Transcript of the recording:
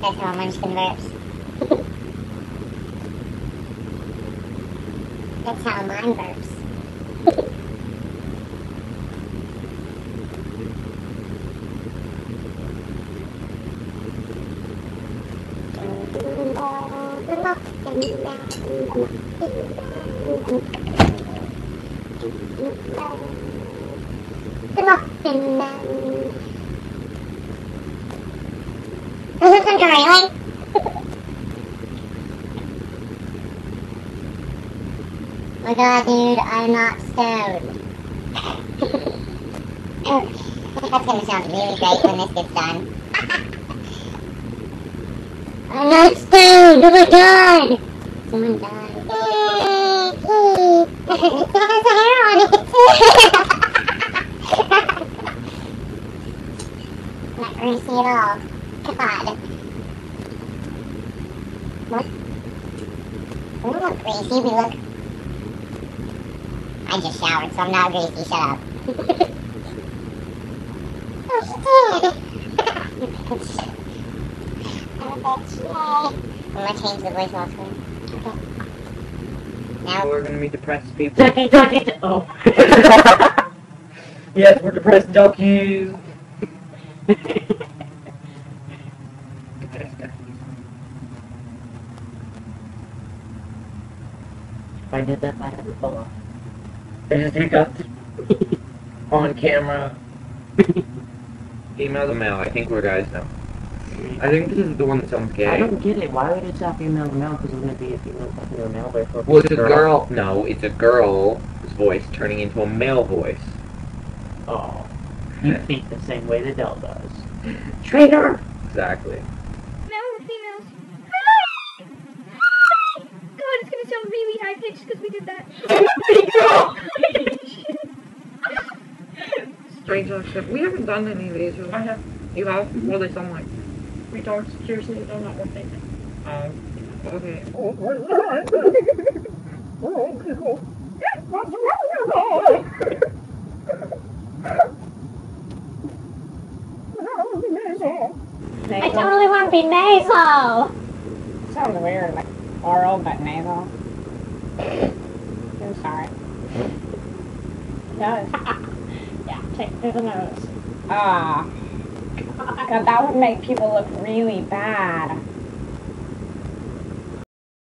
That's how munchkin burps. That's how mine burps. This isn't really. My god, dude, I'm not stoned. That's gonna sound really great when this gets done. I'm not stoned! Oh my god! Someone died. It has a hair on it! Not greasy at all. God. What? We look greasy, we look... I just showered, so I'm not greasy, shut up. Oh, she did! I'm gonna change the voicemail screen. Okay. Now we're gonna be depressed people. Oh. Yes, we're depressed donkeys. If I did that, I'd have to fall off. I just hiccuped on camera. Female to male, I think we're guys now. I think this is the one that sounds gay. I don't get it. Why would it say female to male? Because it's going to be a female talking to a male voice. Well, it's a girl. No, it's a girl's voice turning into a male voice. Oh. You think the same way the Dell does. Traitor! Exactly. Male or females? God, it's gonna sound really high pitched because we did that. Strange accent. We haven't done any of these. I have. You have? What do they sound like? Retards. Seriously, they're not worth it. Okay. I totally want to be nasal! Sounds weird, like oral but nasal. I'm sorry. It does. Yeah, take through the nose. Ah. God, that would make people look really bad.